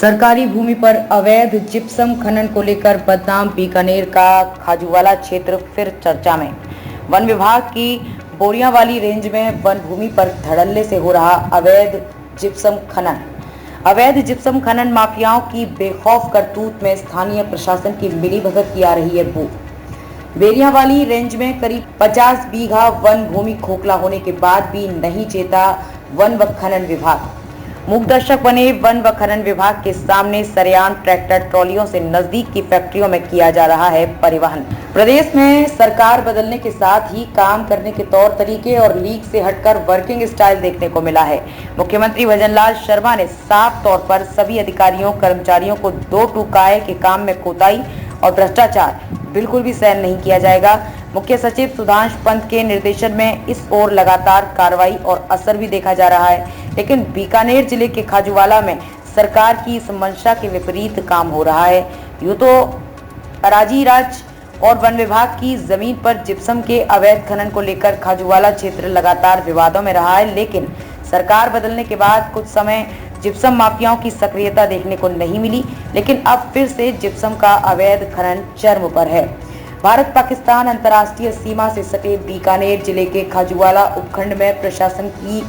सरकारी भूमि पर अवैध जिप्सम खनन को लेकर बदनाम बीकानेर का खाजूवाला क्षेत्र फिर चर्चा में। वन विभाग की बोरियांवाली रेंज में वन भूमि पर धड़ल्ले से हो रहा अवैध जिप्सम खनन। अवैध जिप्सम खनन माफियाओं की बेखौफ करतूत में स्थानीय प्रशासन की मिलीभगत की आ रही है बू। बोरियांवाली रेंज में करीब 50 बीघा वन भूमि खोखला होने के बाद भी नहीं चेता वन व खनन विभाग। मूकदर्शक बने वन व खनन विभाग के सामने सरेआम ट्रैक्टर ट्रॉलियों से नजदीक की फैक्ट्रियों में किया जा रहा है परिवहन। प्रदेश में सरकार बदलने के साथ ही काम करने के तौर तरीके और लीक से हटकर वर्किंग स्टाइल देखने को मिला है। मुख्यमंत्री भजनलाल शर्मा ने साफ तौर पर सभी अधिकारियों कर्मचारियों को दो टूकाए के काम में कोताही और भ्रष्टाचार बिल्कुल भी सहन नहीं किया जाएगा। मुख्य सचिव सुधांशु पंत के निर्देशन में इस ओर लगातार कार्रवाई और असर भी देखा जा रहा है, लेकिन बीकानेर जिले के खाजूवाला में सरकार की इस मंशा के विपरीत काम हो रहा है। यूं तो अराजी राज और वन विभाग की जमीन पर जिप्सम के अवैध खनन को लेकर खाजूवाला क्षेत्र लगातार विवादों में रहा है, लेकिन सरकार बदलने के बाद कुछ समय जिप्सम माफियाओं की सक्रियता देखने को नहीं मिली, लेकिन अब फिर से जिप्सम का अवैध खनन चरम पर है। भारत पाकिस्तान अंतर्राष्ट्रीय सीमा से सटे बीकानेर जिले के खाजूवाला उपखंड में प्रशासन की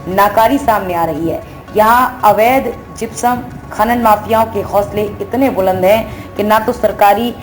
नाकारी सामने आ रही है। यहाँ अवैध जिप्सम खनन माफियाओं के हौसले इतने बुलंद हैं कि ना तो सरकारी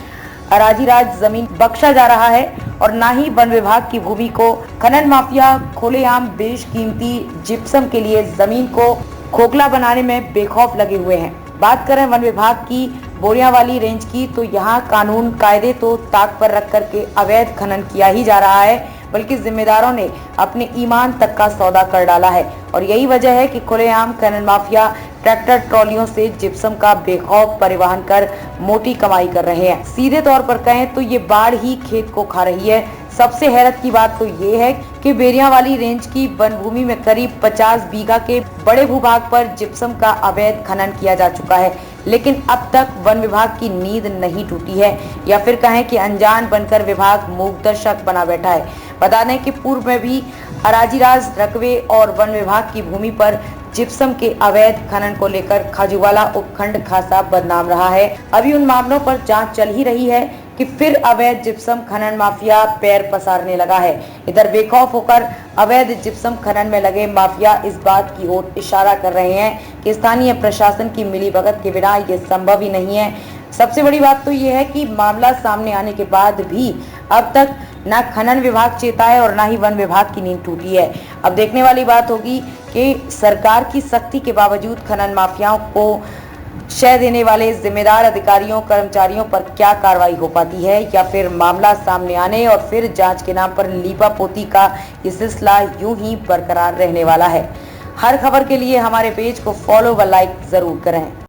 अराजी राज जमीन बख्शा जा रहा है और ना ही वन विभाग की भूमि को खनन माफिया खुलेआम बेशकीमती जिप्सम के लिए जमीन को खोखला बनाने में बेखौफ लगे हुए हैं। बात करें वन विभाग की बोरियांवाली रेंज की, तो यहाँ कानून कायदे तो ताक पर रख करके अवैध खनन किया ही जा रहा है, बल्कि जिम्मेदारों ने अपने ईमान तक का सौदा कर डाला है। और यही वजह है कि खुलेआम खनन माफिया ट्रैक्टर ट्रॉलियों से जिप्सम का बेखौफ परिवहन कर मोटी कमाई कर रहे हैं। सीधे तौर पर कहें तो ये बाढ़ ही खेत को खा रही है। सबसे हैरत की बात तो ये है कि बोरियांवाली रेंज की वन भूमि में करीब 50 बीघा के बड़े भूभाग पर जिप्सम का अवैध खनन किया जा चुका है, लेकिन अब तक वन विभाग की नींद नहीं टूटी है, या फिर कहें कि अनजान बनकर विभाग मूकदर्शक बना बैठा है। बता दें कि पूर्व में भी अराजीराज रकबे और वन विभाग की भूमि पर जिप्सम के अवैध खनन को लेकर खाजूवाला उपखंड खासा बदनाम रहा है। अभी उन मामलों पर जांच चल ही रही है कि फिर अवैध जिप्सम खनन माफिया पैर पसारने लगा है। इधर बेखौफ होकर अवैध जिप्सम खनन में लगे माफिया इस बात की ओर इशारा कर रहे हैं कि स्थानीय प्रशासन की मिलीभगत के बिना ये संभव ही नहीं है। सबसे बड़ी बात तो ये है कि मामला सामने आने के बाद भी अब तक ना खनन विभाग चेता है और ना ही वन विभाग की नींद टूटी है। अब देखने वाली बात होगी कि सरकार की सख्ती के बावजूद खनन माफियाओं को शय देने वाले जिम्मेदार अधिकारियों कर्मचारियों पर क्या कार्रवाई हो पाती है, या फिर मामला सामने आने और फिर जांच के नाम पर लीपापोती का ये सिलसिला यूं ही बरकरार रहने वाला है। हर खबर के लिए हमारे पेज को फॉलो व लाइक जरूर करें।